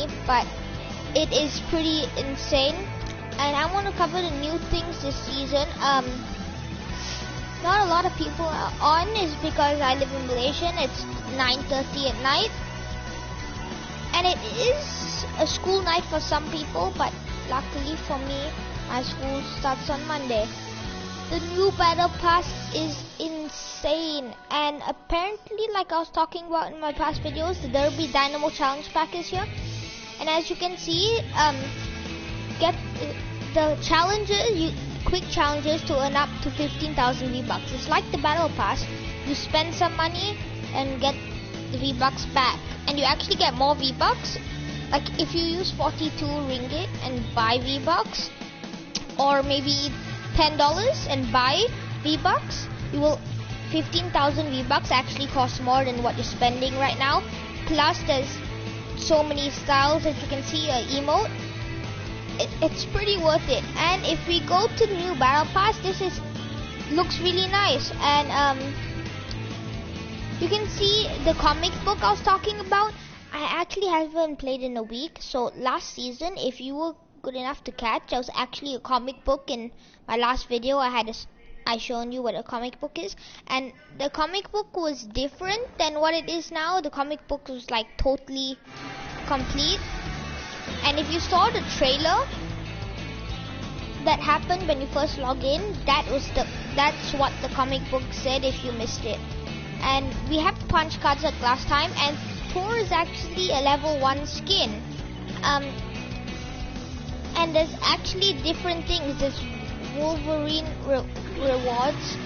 me, but it is pretty insane. And I want to cover the new things this season. Not a lot of people are on is because I live in Malaysia and it's 9:30 at night. And it is a school night for some people, but luckily for me, my school starts on Monday. The new battle pass is insane, and apparently, like I was talking about in my past videos, the Derby Dynamo Challenge Pack is here. And as you can see, get the challenges, quick challenges to earn up to 15,000 V-Bucks. It's like the battle pass. You spend some money and get the V-Bucks back, and you actually get more V-Bucks. Like if you use 42 ringgit and buy V-Bucks, or maybe $10 and buy V-Bucks, you will 15,000 V-Bucks actually cost more than what you're spending right now. Plus there's so many styles that you can see, emote. It's pretty worth it. And if we go to the new battle pass, looks really nice. And you can see the comic book I was talking about. I actually haven't played in a week. So last season, if you were good enough to catch, there was actually a comic book in my last video. I shown you what a comic book is, and the comic book was different than what it is now. The comic book was like totally complete. And if you saw the trailer that happened when you first log in, that's what the comic book said if you missed it. And we have punch cards like last time, and Thor is actually a level 1 skin. And there's actually different things. There's Wolverine rewards,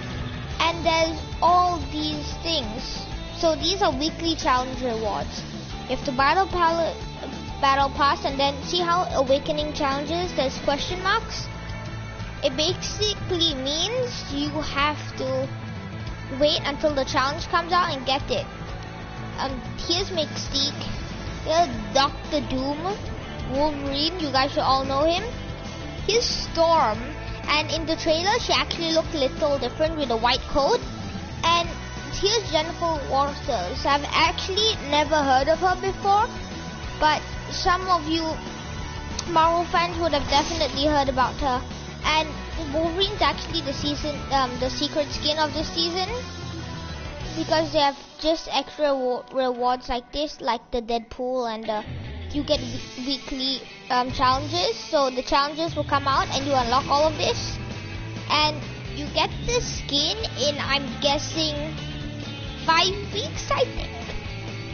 and there's all these things. So these are weekly challenge rewards. You have to battle pass, and then see how awakening challenges, there's question marks. It basically means you have to wait until the challenge comes out and get it. Here's Mystique, here's Dr. Doom, Wolverine, you guys should all know him. Here's Storm, and in the trailer she actually looked a little different with a white coat. And here's Jennifer Walters. I've actually never heard of her before, but some of you Marvel fans would have definitely heard about her. And Wolverine's actually the secret skin of this season, because they have just extra rewards like this, like the Deadpool, and you get weekly challenges. So the challenges will come out and you unlock all of this, and you get the skin in, I'm guessing, 5 weeks, I think.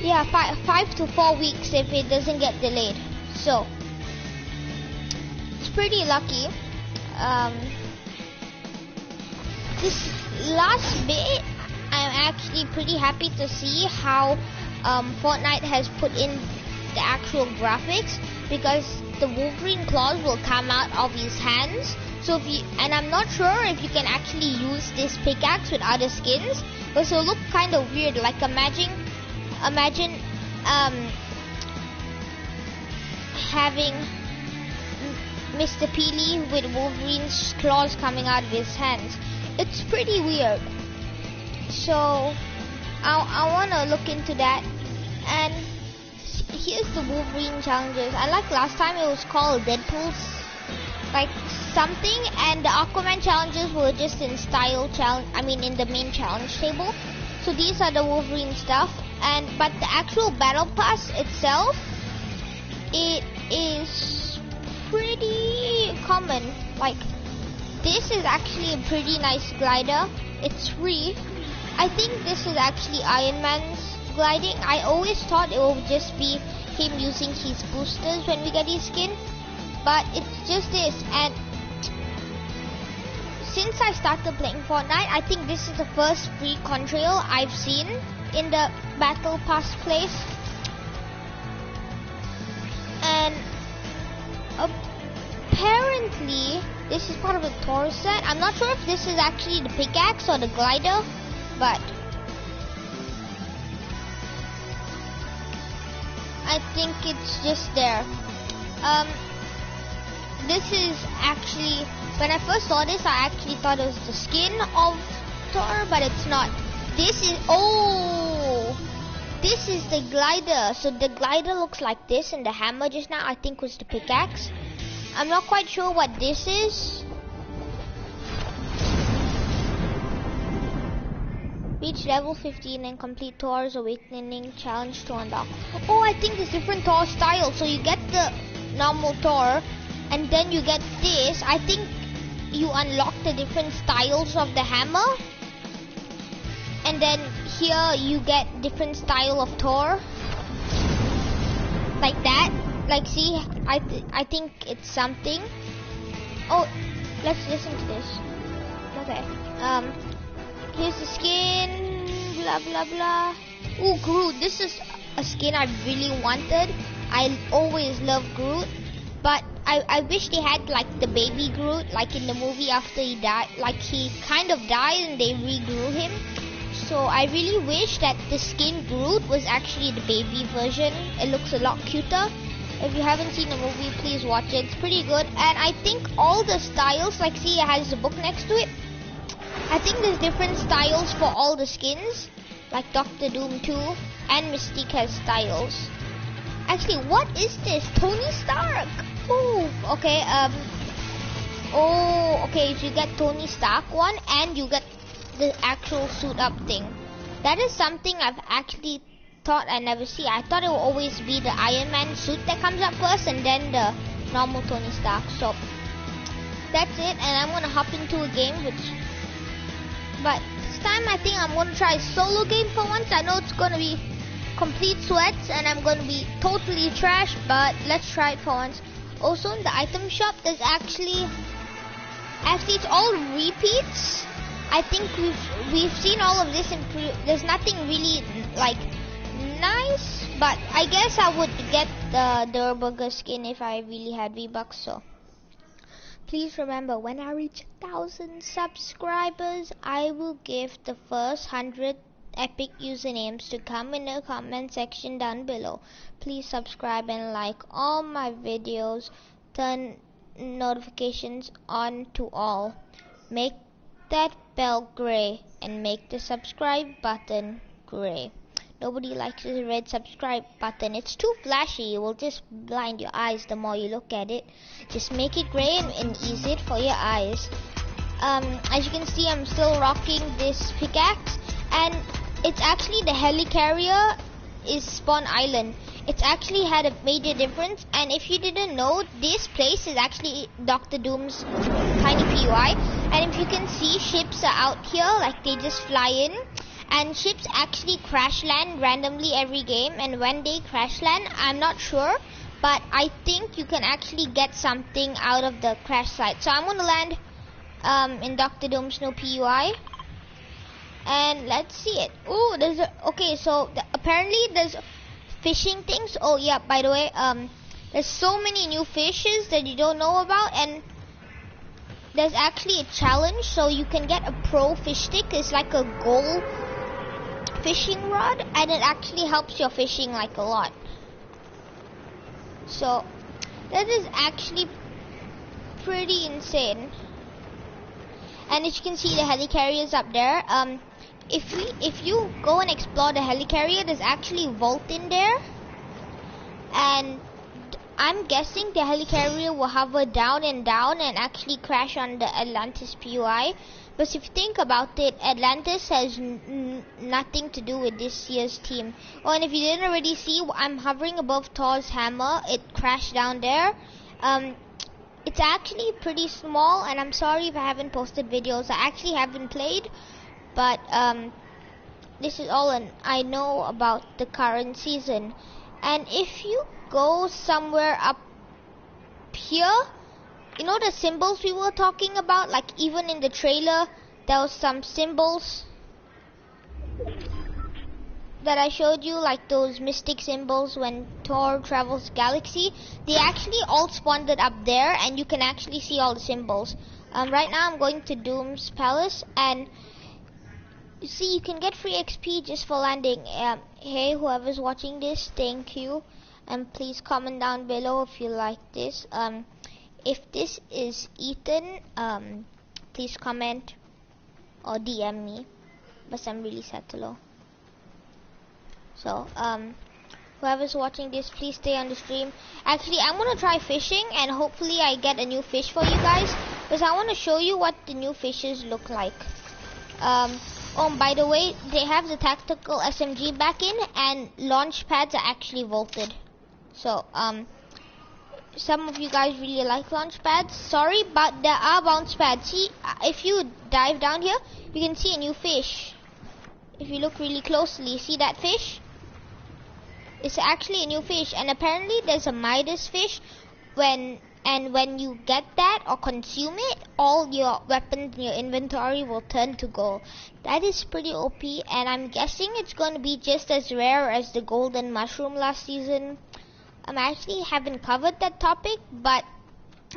Yeah, 5 to 4 weeks if it doesn't get delayed. So it's pretty lucky. This last bit, I'm actually pretty happy to see how Fortnite has put in the actual graphics, because the Wolverine claws will come out of his hands. So and I'm not sure if you can actually use this pickaxe with other skins, but it'll look kind of weird. Like imagine having Mr. Peely with Wolverine's claws coming out of his hands. It's pretty weird. So I want to look into that. And here's the Wolverine challenges. And like last time, it was called Deadpool's like something, and the Aquaman challenges were just in style challenge. I mean, in the main challenge table. So these are the Wolverine stuff. But the actual battle pass itself, it is pretty common. Like this is actually a pretty nice glider. It's free. I think this is actually Iron Man's gliding. I always thought it would just be him using his boosters when we get his skin, but it's just this. And since I started playing Fortnite, I think this is the first free contrail I've seen in the battle pass place. And apparently this is part of the Thor set. I'm not sure if this is actually the pickaxe or the glider, but I think it's just there. This is actually, when I first saw this, I actually thought it was the skin of Thor, but it's not. This is, oh, this is the glider. So the glider looks like this, and the hammer just now I think was the pickaxe. I'm not quite sure what this is. Reach level 15 and complete Thor's Awakening challenge to unlock. Oh, I think there's different Thor styles. So you get the normal Thor, and then you get this. I think you unlock the different styles of the hammer. And then here you get different style of Thor. Like that. Like see, I think it's something. Oh, let's listen to this. Okay. Here's the skin, blah blah blah. Ooh, Groot. This is a skin I really wanted. I always love Groot, but I wish they had like the baby Groot, like in the movie after he died. Like he kind of died and they regrew him. So I really wish that the skin Groot was actually the baby version. It looks a lot cuter. If you haven't seen the movie, please watch it. It's pretty good. And I think all the styles, like see, it has a book next to it. I think there's different styles for all the skins, like Doctor Doom 2 and Mystique has styles. Actually, what is this? Tony Stark. Ooh, okay. Oh, okay. So you get Tony Stark one, and you get the actual suit up thing. That is something I've actually thought I never see. I thought it will always be the Iron Man suit that comes up first, and then the normal Tony Stark. So that's it, and I'm gonna hop into a game but this time I think I'm gonna try a solo game for once. I know it's gonna be complete sweats and I'm gonna be totally trash, but let's try it for once. Also in the item shop there's actually it's all repeats. I think we've seen all of this and there's nothing really like nice, but I guess I would get the Durburger skin if I really had V-Bucks. So please remember, when I reach 1,000 subscribers, I will give the first 100 epic usernames to come in the comment section down below. Please subscribe and like all my videos. Turn notifications on to all. Make that bell gray and make the subscribe button gray. Nobody likes the red subscribe button. It's too flashy. It will just blind your eyes the more you look at it. Just make it gray and ease it for your eyes. As you can see, I'm still rocking this pickaxe. And it's actually the helicarrier is Spawn Island. It's actually had a major difference. And if you didn't know, this place is actually Dr. Doom's tiny POI. And if you can see, ships are out here. Like they just fly in. And ships actually crash land randomly every game, and when they crash land, I'm not sure, but I think you can actually get something out of the crash site. So I'm gonna land in Dr. Doom's new PUI, and let's see it. Ooh, okay, so apparently there's fishing things. Oh yeah, by the way, there's so many new fishes that you don't know about, and there's actually a challenge, so you can get a pro fish stick. It's like a goal fishing rod, and it actually helps your fishing like a lot. So that is actually pretty insane. And as you can see, the helicarrier is up there. If you go and explore the helicarrier, there's actually a vault in there, and I'm guessing the helicarrier will hover down and actually crash on the Atlantis POI. But if you think about it, Atlantis has nothing to do with this year's team. Oh, and if you didn't already see, I'm hovering above Thor's hammer. It crashed down there. It's actually pretty small, and I'm sorry if I haven't posted videos. I actually haven't played, but this is all I know about the current season. And if you go somewhere up here, you know the symbols we were talking about, like even in the trailer there was some symbols that I showed you, like those mystic symbols when Thor travels the galaxy. They actually all spawned up there, and you can actually see all the symbols. Right now I'm going to Doom's Palace, and you see you can get free XP just for landing. Hey, whoever's watching this, thank you, and please comment down below if you like this. If this is Ethan, please comment or DM me, but I'm really sad to know. So whoever's watching this, please stay on the stream. Actually, I'm gonna try fishing, and hopefully I get a new fish for you guys, because I want to show you what the new fishes look like. Oh, by the way, they have the tactical SMG back in, and launch pads are actually vaulted. So some of you guys really like launch pads. Sorry, but there are bounce pads. See, if you dive down here, you can see a new fish. If you look really closely, see that fish? It's actually a new fish, and apparently there's a Midas fish. When you get that or consume it, all your weapons in your inventory will turn to gold. That is pretty OP, and I'm guessing it's going to be just as rare as the golden mushroom last season. I actually haven't covered that topic, but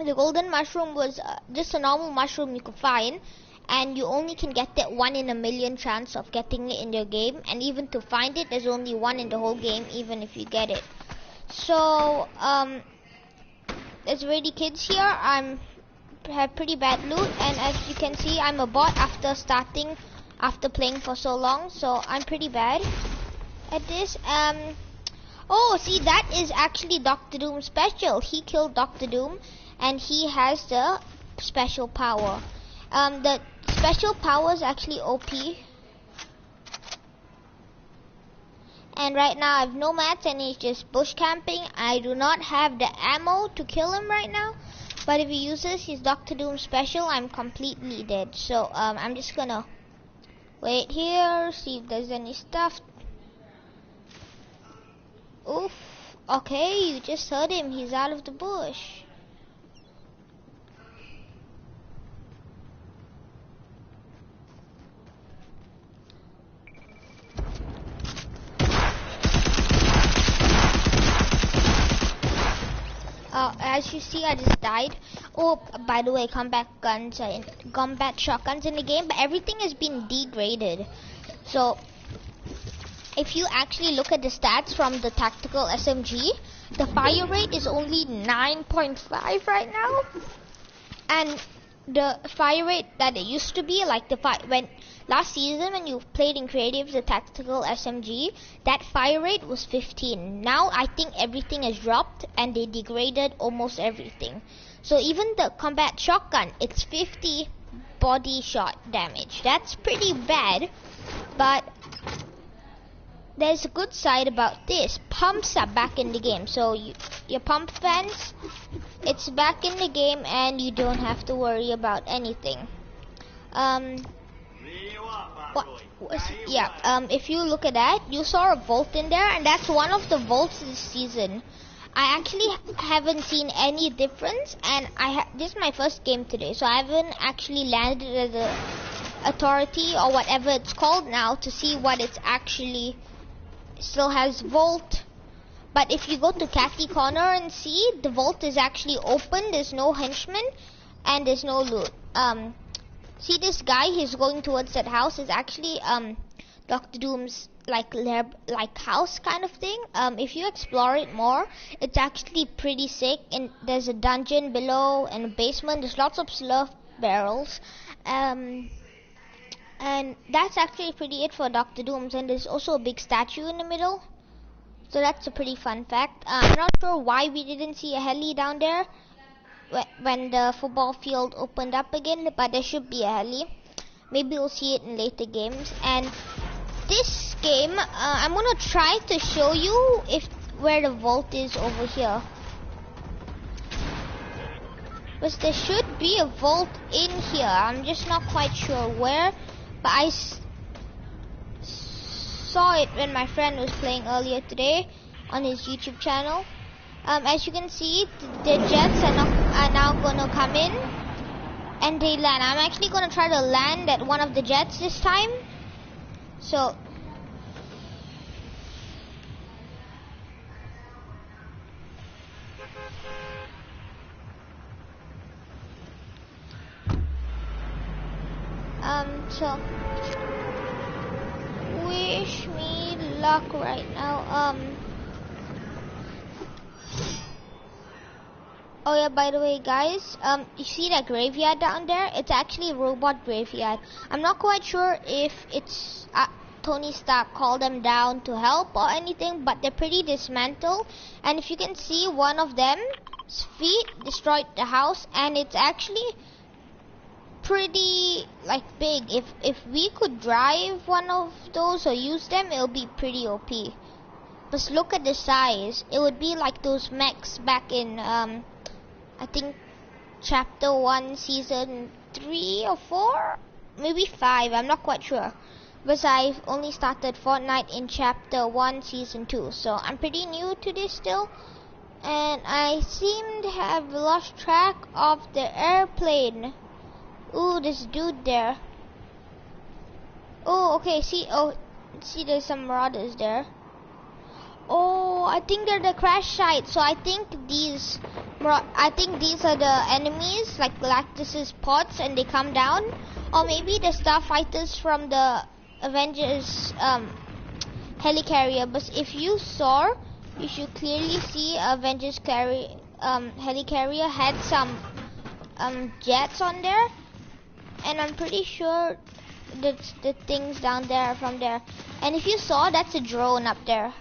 the golden mushroom was just a normal mushroom you could find, and you only can get that 1 in a million chance of getting it in your game, and even to find it, there's only 1 in the whole game, even if you get it. So there's already kids here. I have pretty bad loot, and as you can see, I'm a bot after playing for so long, so I'm pretty bad at this. Oh, see, that is actually Dr. Doom's special. He killed Dr. Doom, and he has the special power. The special power is actually OP. And right now I have no mats, and he's just bush camping. I do not have the ammo to kill him right now, but if he uses his Dr. Doom special, I'm completely dead. So I'm just gonna wait here, see if there's any stuff. Oof. Okay, you just heard him. He's out of the bush. As you see, I just died. Oh, by the way, combat shotguns in the game, but everything has been degraded. So if you actually look at the stats from the tactical SMG, the fire rate is only 9.5 right now, and the fire rate that it used to be, like when last season when you played in creative the tactical SMG, that fire rate was 15. Now I think everything has dropped, and they degraded almost everything. So even the combat shotgun, it's 50 body shot damage. That's pretty bad, but there's a good side about this. Pumps are back in the game, so your pump fans, it's back in the game, and you don't have to worry about anything. If you look at that, you saw a vault in there, and that's one of the vaults this season. I actually haven't seen any difference, and this is my first game today, so I haven't actually landed as a authority or whatever it's called now to see what it's actually still has vault. But if you go to Catty Corner and see, the vault is actually open. There's no henchmen, and there's no loot. See this guy, he's going towards that house, is actually Dr. Doom's like house kind of thing. If you explore it more, it's actually pretty sick, and there's a dungeon below and a basement. There's lots of slurp barrels, and that's actually pretty it for Dr. Doom's. And there's also a big statue in the middle, so that's a pretty fun fact. I'm not sure why we didn't see a heli down there when the football field opened up again, but there should be a heli. Maybe we'll see it in later games. And this game, I'm gonna try to show you where the vault is over here, because there should be a vault in here. I'm just not quite sure where, but I saw it when my friend was playing earlier today on his YouTube channel. As you can see, the jets are now gonna come in, and they land. I'm actually gonna try to land at one of the jets this time. So wish me luck right now. Oh yeah, by the way guys, you see that graveyard down there? It's actually a robot graveyard. I'm not quite sure if it's Tony Stark call them down to help or anything, but they're pretty dismantled. And if you can see, one of them's feet destroyed the house, and it's actually pretty like big. If we could drive one of those or use them, it'll be pretty OP. But look at the size. It would be like those mechs back in I think chapter 1 season 3 or 4, maybe 5, I'm not quite sure, because I've only started Fortnite in chapter 1 season 2, so I'm pretty new to this still. And I seem to have lost track of the airplane. Ooh, this dude there. Oh, okay, see there's some marauders there. Oh, I think they're the crash site. So I think these are the enemies, like Galactus's pods, and they come down. Or maybe the starfighters from the Avengers helicarrier. But if you saw, you should clearly see Avengers helicarrier had some jets on there, and I'm pretty sure that's the things down there from there. And if you saw, that's a drone up there.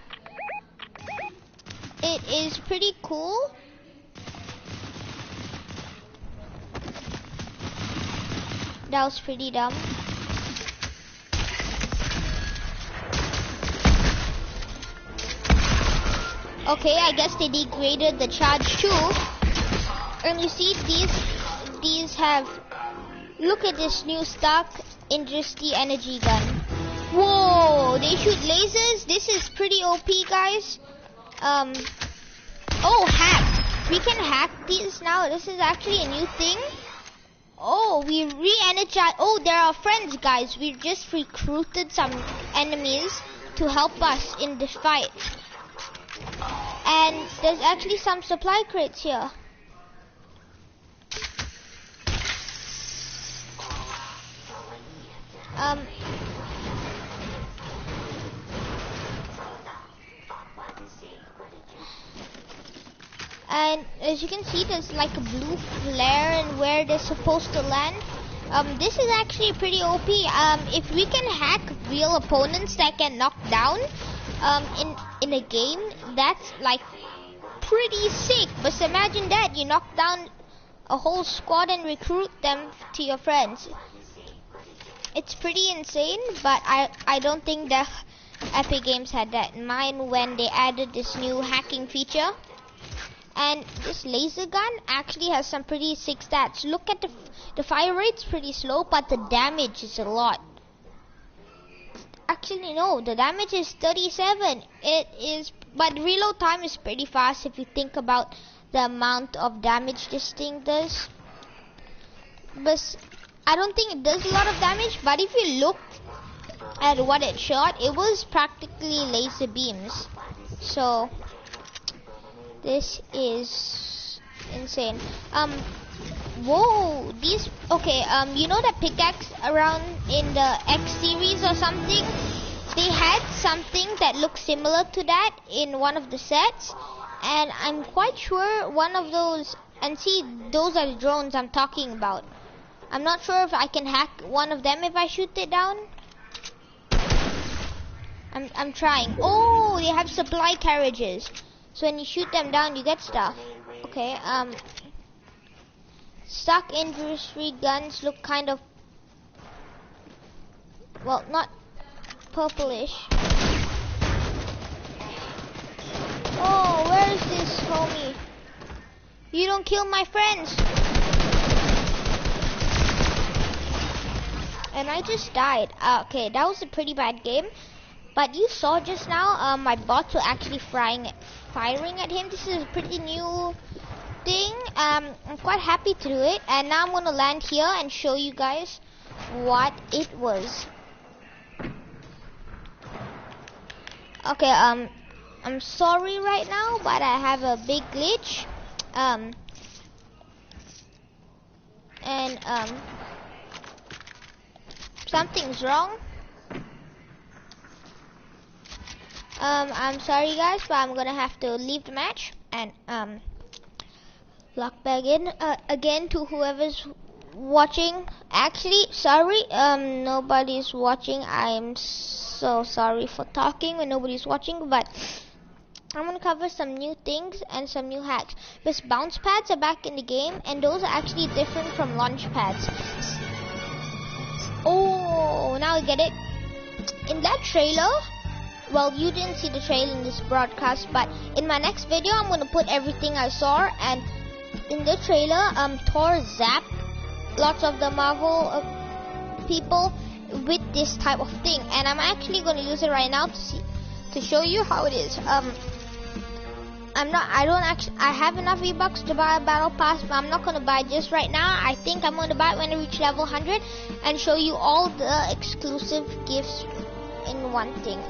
It is pretty cool. That was pretty dumb. Okay, I guess they degraded the charge too. And you see these have, look at this new Stark Industry energy gun. Whoa, they shoot lasers. This is pretty OP, guys. Oh, hack. We can hack these now. This is actually a new thing. Oh, we re-energize. Oh, they're our friends, guys. We just recruited some enemies to help us in this fight. And there's actually some supply crates here. And as you can see, there's like a blue flare and where they're supposed to land. This is actually pretty OP. If we can hack real opponents that can knock down in a game, that's like pretty sick. But imagine that, you knock down a whole squad and recruit them to your friends. It's pretty insane, but I don't think the Epic Games had that in mind when they added this new hacking feature. And this laser gun actually has some pretty sick stats. Look at the fire rate's pretty slow, but the damage is a lot. Actually, no, the damage is 37. It is, but reload time is pretty fast if you think about the amount of damage this thing does. But I don't think it does a lot of damage. But if you look at what it shot, it was practically laser beams. So this is insane. Whoa, these, okay, you know that pickaxe around in the X series or something? They had something that looked similar to that in one of the sets, and I'm quite sure one of those, and see, those are the drones I'm talking about. I'm not sure if I can hack one of them if I shoot it down. I'm trying. Oh, they have supply carriages. So when you shoot them down, you get stuff. Okay, Stark Industry guns look kind of, well, not purplish. Oh, where is this homie? You don't kill my friends. And I just died. Okay, that was a pretty bad game. But you saw just now, my bots were actually firing at him. This is a pretty new thing. I'm quite happy to do it. And now I'm gonna land here and show you guys what it was. Okay, I'm sorry right now, but I have a big glitch. Something's wrong. I'm sorry guys, but I'm gonna have to leave the match and log back in again. To whoever's watching, actually sorry, nobody's watching. I'm so so sorry for talking when nobody's watching, but I'm gonna cover some new things and some new hacks. Because bounce pads are back in the game, and those are actually different from launch pads. Oh, now I get it. In that trailer, well, you didn't see the trailer in this broadcast, but in my next video, I'm gonna put everything I saw. And in the trailer, Thor zapped lots of the Marvel people with this type of thing, and I'm actually gonna use it right now to show you how it is. I have enough V-Bucks to buy a battle pass, but I'm not gonna buy it just right now. I think I'm gonna buy it when I reach level 100 and show you all the exclusive gifts in one thing.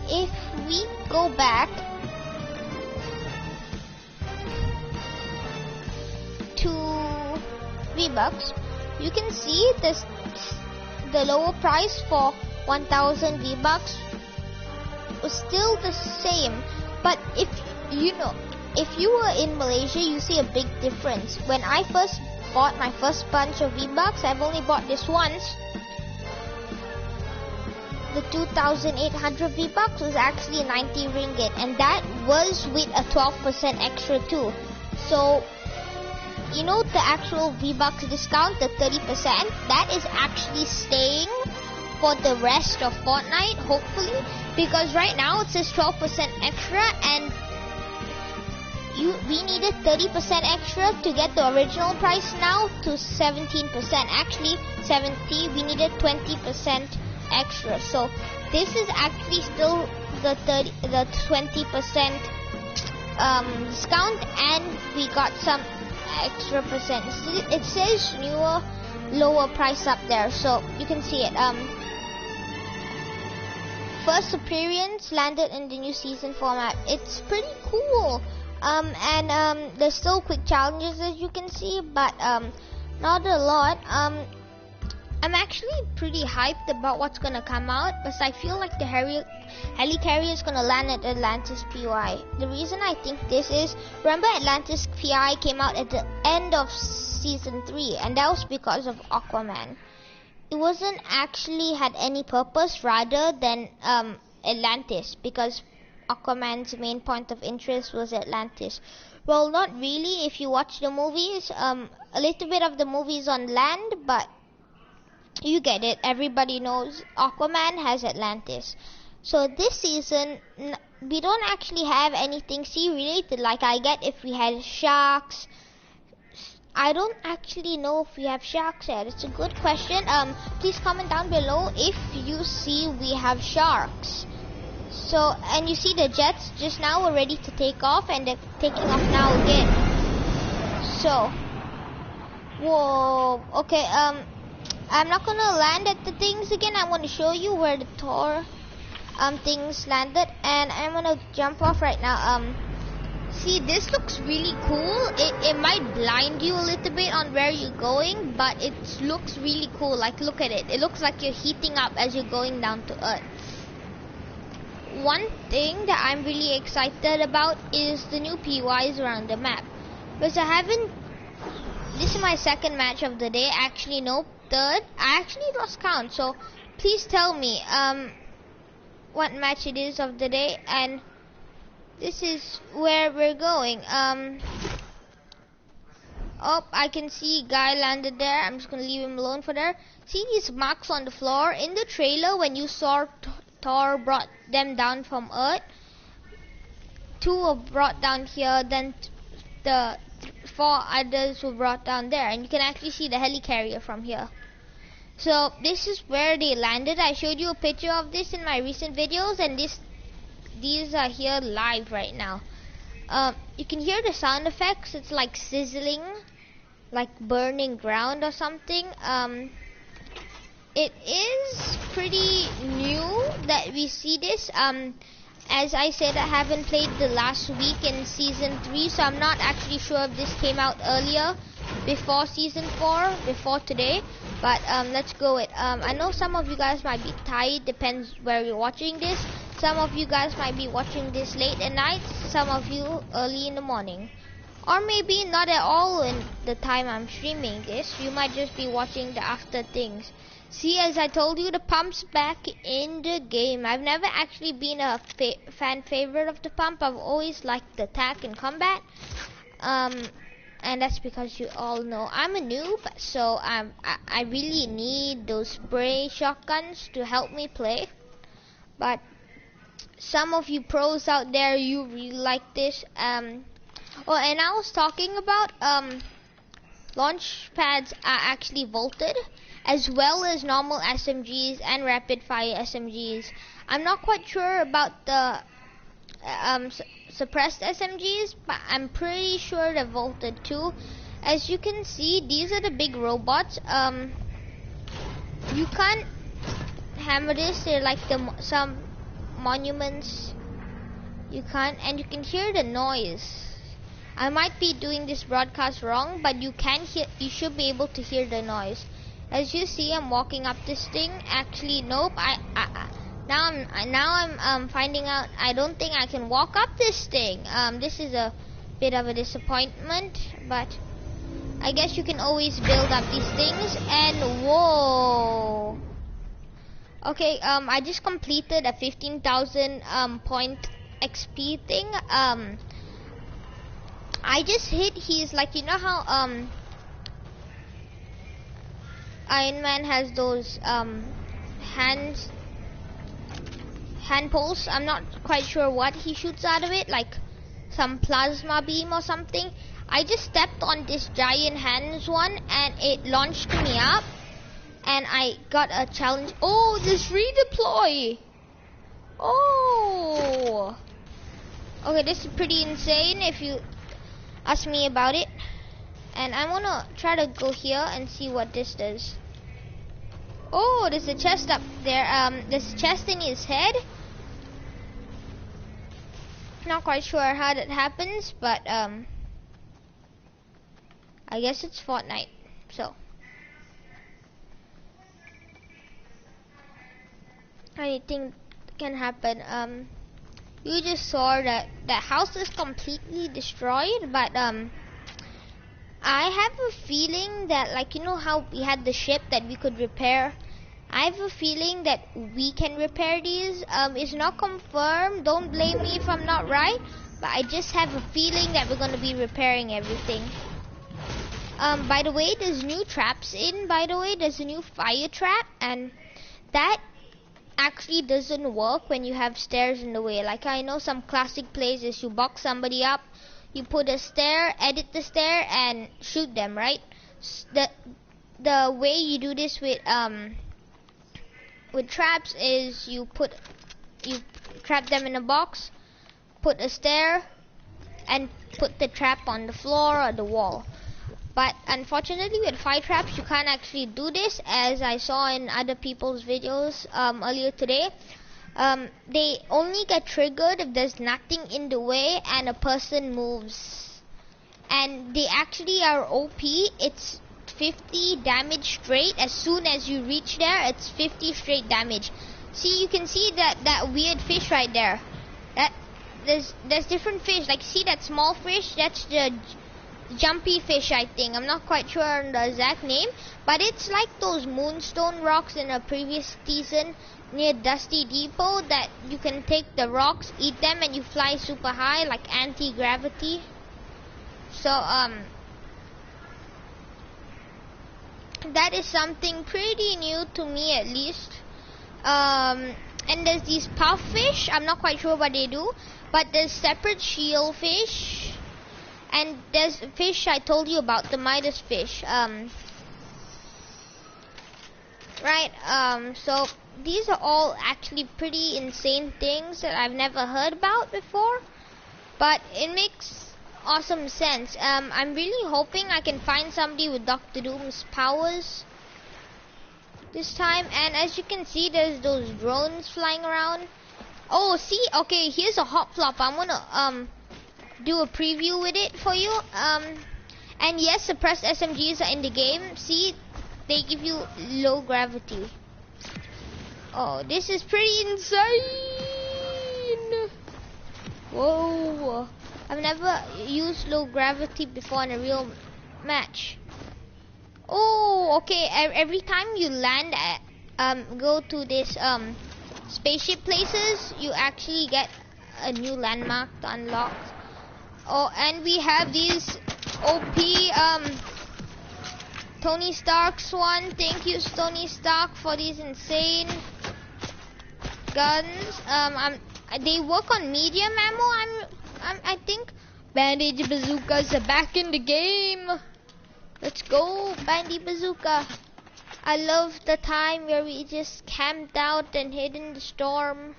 If we go back to V-Bucks, you can see this, the lower price for 1000 V-Bucks was still the same. But if you were in Malaysia, you see a big difference. When I first bought my first bunch of V-Bucks, I've only bought this once. The 2,800 V-Bucks was actually 90 ringgit, and that was with a 12% extra too. So, you know, the actual V-Bucks discount, the 30%, that is actually staying for the rest of Fortnite, hopefully, because right now it says 12% extra, and we needed 30% extra to get the original price now to 17%. Actually, 70. We needed 20% extra. So this is actually still the 20% discount, and we got some extra percent. It says newer, lower price up there, so you can see it. First appearance landed in the new season 4 map. It's pretty cool. And there's still quick challenges, as you can see, but not a lot. I'm actually pretty hyped about what's gonna come out, because I feel like the helicarrier is gonna land at Atlantis PI. The reason I think this is, remember Atlantis PI came out at the end of season 3, and that was because of Aquaman. It wasn't actually had any purpose rather than Atlantis, because Aquaman's main point of interest was Atlantis. Well, not really. If you watch the movies, a little bit of the movies on land, but you get it. Everybody knows Aquaman has Atlantis. So this season, we don't actually have anything sea related. Like I get if we had sharks. I don't actually know if we have sharks yet. It's a good question. Please comment down below if you see we have sharks. So, and you see the jets just now were ready to take off, and they're taking off now again. So, whoa, okay, I'm not gonna land at the things again. I'm gonna show you where the Thor things landed, and I'm gonna jump off right now. See, this looks really cool. It might blind you a little bit on where you're going, but it looks really cool. Like, look at it. It looks like you're heating up as you're going down to Earth. One thing that I'm really excited about is the new PYs around the map. Because this is my second match of the day. Actually, no, third. I actually lost count. So, please tell me what match it is of the day, and this is where we're going. Oh, I can see guy landed there. I'm just gonna leave him alone for there. See these marks on the floor? In the trailer, when you saw Thor brought them down from Earth, 2 were brought down here, then the 4 others were brought down there, and you can actually see the helicarrier from here. So this is where they landed. I showed you a picture of this in my recent videos, and these are here live right now. You can hear the sound effects. It's like sizzling, like burning ground or something. It is pretty new that we see this. As I said, I haven't played the last week in season 3, so I'm not actually sure if this came out earlier, before season 4, before today. But let's go with. I know some of you guys might be tired. Depends where you're watching this. Some of you guys might be watching this late at night. Some of you early in the morning. Or maybe not at all in the time I'm streaming this. You might just be watching the after things. See, as I told you, the pump's back in the game. I've never actually been a fan favorite of the pump. I've always liked the attack and combat. And that's because you all know I'm a noob, so I really need those spray shotguns to help me play. But some of you pros out there, you really like this. Oh, and I was talking about launch pads are actually vaulted, as well as normal SMGs and rapid fire SMGs. I'm not quite sure about the suppressed SMGs, but I'm pretty sure they're vaulted too. As you can see, these are the big robots. You can't hammer this. They're like some monuments. You can't, and you can hear the noise. I might be doing this broadcast wrong, but you should be able to hear the noise. As you see, I'm walking up this thing. Actually, nope. Now I'm finding out I don't think I can walk up this thing. This is a bit of a disappointment, but I guess you can always build up these things. And whoa. Okay, I just completed a 15,000 point XP thing. I just hit his, like, you know how Iron Man has those hand poles. I'm not quite sure what he shoots out of it, like some plasma beam or something. I just stepped on this giant hands one and it launched me up, and I got a challenge. Oh, this redeploy. Oh, okay, this is pretty insane if you ask me about it. And I wanna try to go here and see what this does. Oh, there's a chest up there. There's a chest in his head. Not quite sure how that happens, but I guess it's Fortnite, so anything can happen. You just saw that the house is completely destroyed, but I have a feeling that, like, you know how we had the ship that we could repair? I have a feeling that we can repair these. It's not confirmed. Don't blame me if I'm not right, but I just have a feeling that we're gonna be repairing everything. By the way, there's new traps in. By the way, there's a new fire trap, and that actually doesn't work when you have stairs in the way. Like, I know some classic plays is you box somebody up, you put a stair, edit the stair, and shoot them, right? The way you do this with traps is you trap them in a box, put a stair, and put the trap on the floor or the wall. But unfortunately, with fire traps, you can't actually do this, as I saw in other people's videos earlier today. They only get triggered if there's nothing in the way and a person moves. And they actually are OP. It's 50 damage straight. As soon as you reach there, it's 50 straight damage. See, you can see that weird fish right there. There's different fish. Like, see that small fish? That's the jumpy fish, I think. I'm not quite sure on the exact name, but it's like those moonstone rocks in a previous season near Dusty Depot, that you can take the rocks, eat them, and you fly super high, like anti-gravity. So that is something pretty new to me, at least. And there's these puff fish. I'm not quite sure what they do, but there's separate shield fish. And there's a fish I told you about, the Midas fish. So these are all actually pretty insane things that I've never heard about before, but it makes awesome sense. I'm really hoping I can find somebody with Dr. Doom's powers this time. And as you can see, there's those drones flying around. Oh, see, okay, here's a hot flop. I'm gonna do a preview with it for you. And yes, suppressed SMGs are in the game. See, they give you low gravity. Oh, this is pretty insane. Whoa, I've never used low gravity before in a real match. Oh, okay, every time you land go to this spaceship places, you actually get a new landmark to unlock. Oh, and we have these OP Tony Stark's one. Thank you, Tony Stark, for these insane guns. They work on medium ammo. I think bandage bazookas are back in the game. Let's go, bandy bazooka. I love the time where we just camped out and hid in the storm.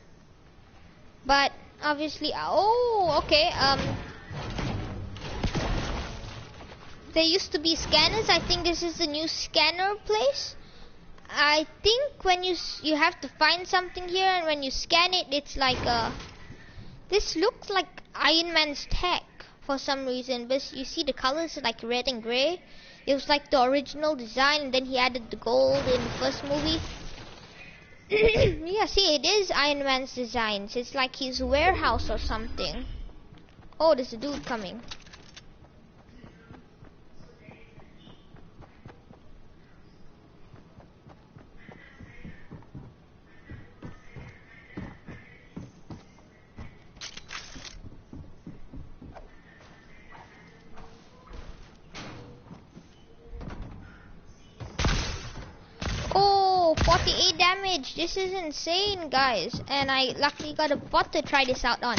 But obviously, oh, okay. There used to be scanners. I think this is the new scanner place. I think when you have to find something here, and when you scan it, it's like this looks like Iron Man's tech for some reason. But you see the colors are like red and gray. It was like the original design, and then he added the gold in the first movie. Yeah, see, it is Iron Man's designs. It's like his warehouse or something. Oh, there's a dude coming. Oh, 48 damage. This is insane, guys. And I luckily got a bot to try this out on.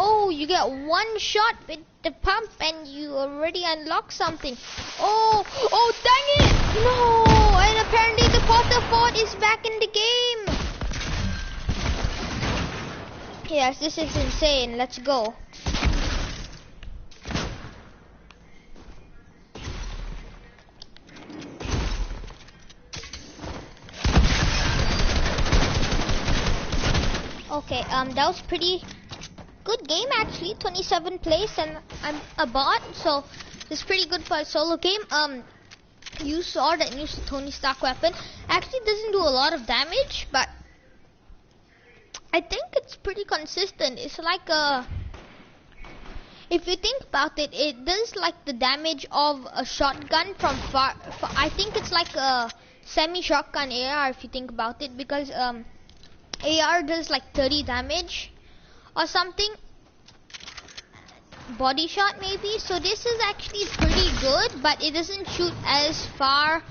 Oh, you get one shot with the pump and you already unlock something. Oh, dang it. No, and apparently the Potter Fort is back in the game. Yes, this is insane. Let's go. Okay, that was pretty good game actually. 27 plays and I'm a bot, so it's pretty good for a solo game. You saw that new Tony Stark weapon. Actually doesn't do a lot of damage, but I think it's pretty consistent. It's like if you think about it, it does like the damage of a shotgun from far. I think it's like a semi-shotgun AR if you think about it, because AR does like 30 damage or something, body shot maybe. So this is actually pretty good, but it doesn't shoot as far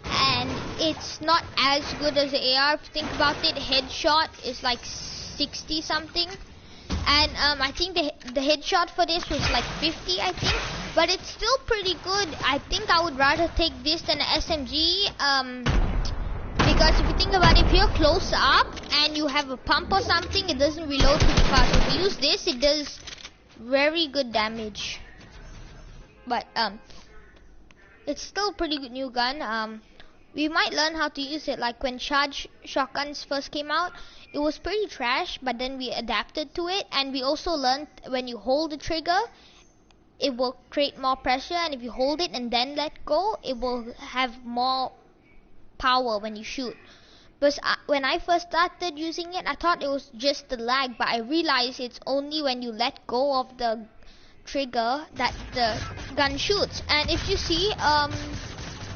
and it's not as good as the AR. If you think about it, headshot is like 60 something, and I think the headshot for this was like 50, I think, but it's still pretty good. I think I would rather take this than an SMG, because if you think about it, if you're close up and you have a pump or something, it doesn't reload pretty fast. If you use this, it does very good damage. But it's still a pretty good new gun. We might learn how to use it. Like when charge shotguns first came out, it was pretty trash, but then we adapted to it, and we also learned when you hold the trigger, it will create more pressure, and if you hold it and then let go, it will have more power when you shoot. But when I first started using it, I thought it was just the lag, but I realized it's only when you let go of the trigger that the gun shoots. And if you see, oh,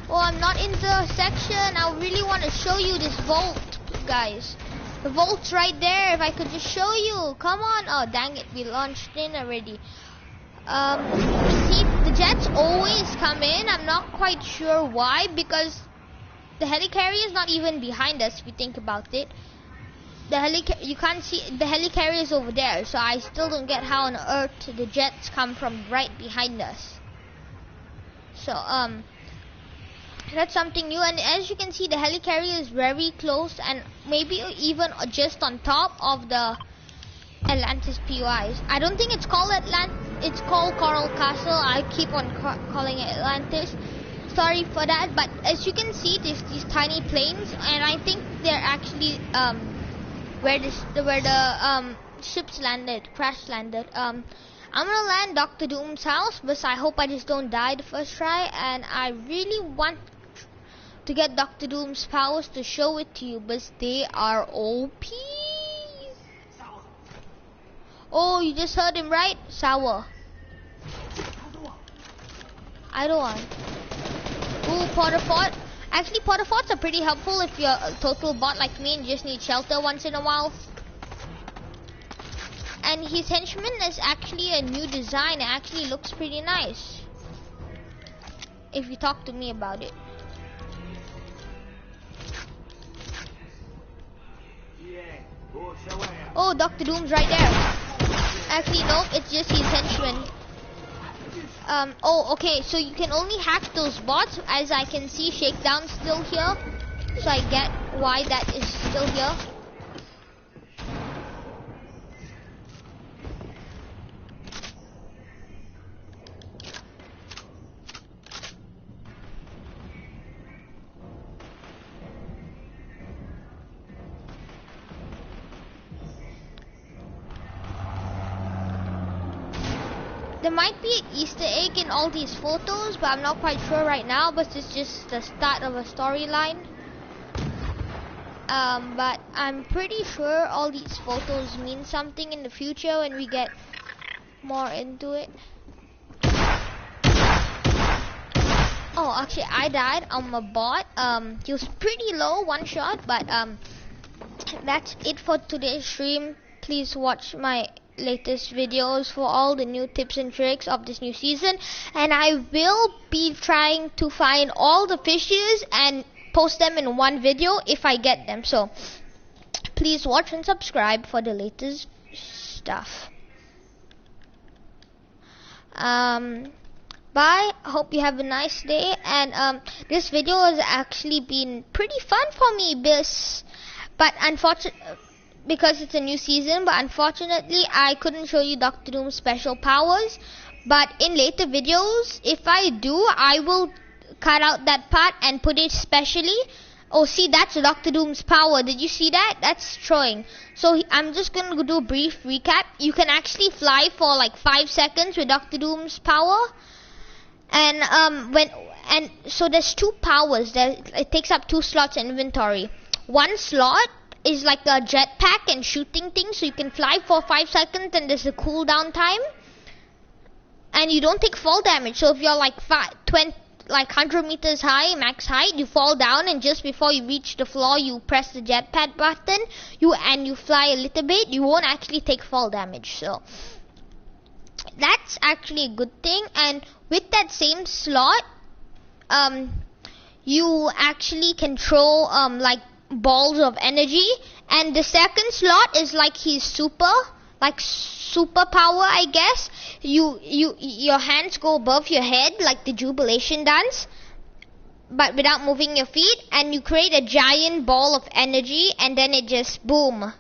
I'm not in the section. I really want to show you this vault, guys. The vault's right there. If I could just show you. Come on. Oh, dang it. We launched in already. See, the jets always come in. I'm not quite sure why, because the helicarrier is not even behind us if you think about it. You can't see the helicarrier is over there, so I still don't get how on earth the jets come from right behind us. So that's something new, and as you can see, the helicarrier is very close and maybe even just on top of the Atlantis POIs. I don't think it's called it's called Coral Castle. I keep on calling it Atlantis. Sorry for that, but as you can see, there's these tiny planes, and I think they're actually where the ships landed, crash landed. I'm gonna land Dr. Doom's house, but I hope I just don't die the first try, and I really want to get Dr. Doom's powers to show it to you, but they are OP. Oh, you just heard him right? Sour. I don't want. Ooh, Potter Fort. Actually, porta forts are pretty helpful if you're a total bot like me and just need shelter once in a while. And his henchman is actually a new design. It actually looks pretty nice if you talk to me about it. Oh, Dr. Doom's right there. Actually, no, it's just his henchman. Oh, okay, so you can only hack those bots. As I can see, Shakedown's still here. So I get why that is still here. There might be an Easter egg in all these photos, but I'm not quite sure right now, but it's just the start of a storyline. But I'm pretty sure all these photos mean something in the future when we get more into it. Oh, actually I died on a bot. He was pretty low, one shot, but that's it for today's stream. Please watch my latest videos for all the new tips and tricks of this new season, and I will be trying to find all the fishes and post them in one video if I get them. So please watch and subscribe for the latest stuff. Bye, hope you have a nice day. And this video has actually been pretty fun for me, but unfortunately, because it's a new season, but unfortunately I couldn't show you Dr. Doom's special powers. But in later videos, if I do, I will cut out that part and put it specially. Oh, see, that's Dr. Doom's power. Did you see that? That's throwing. So I'm just gonna do a brief recap. You can actually fly for like 5 seconds with Dr. Doom's power. And so there's 2 powers. It takes up 2 slots in inventory. One slot is like a jetpack and shooting thing, so you can fly for 5 seconds and there's a cooldown time, and you don't take fall damage. So if you're like 100 meters high, max height, you fall down, and just before you reach the floor you press the jetpack button, you fly a little bit, you won't actually take fall damage. So that's actually a good thing. And with that same slot, you actually control like balls of energy, and the second slot is like his superpower, I guess. Your hands go above your head like the jubilation dance, but without moving your feet, and you create a giant ball of energy, and then it just boom,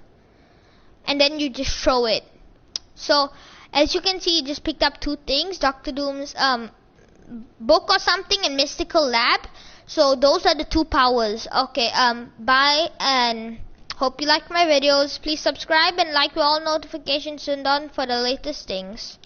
and then you just throw it. So as you can see, you just picked up 2 things, Dr. Doom's book or something and mystical lab. So those are the 2 powers. Okay, bye, and hope you like my videos. Please subscribe and like with all notifications turned on for the latest things.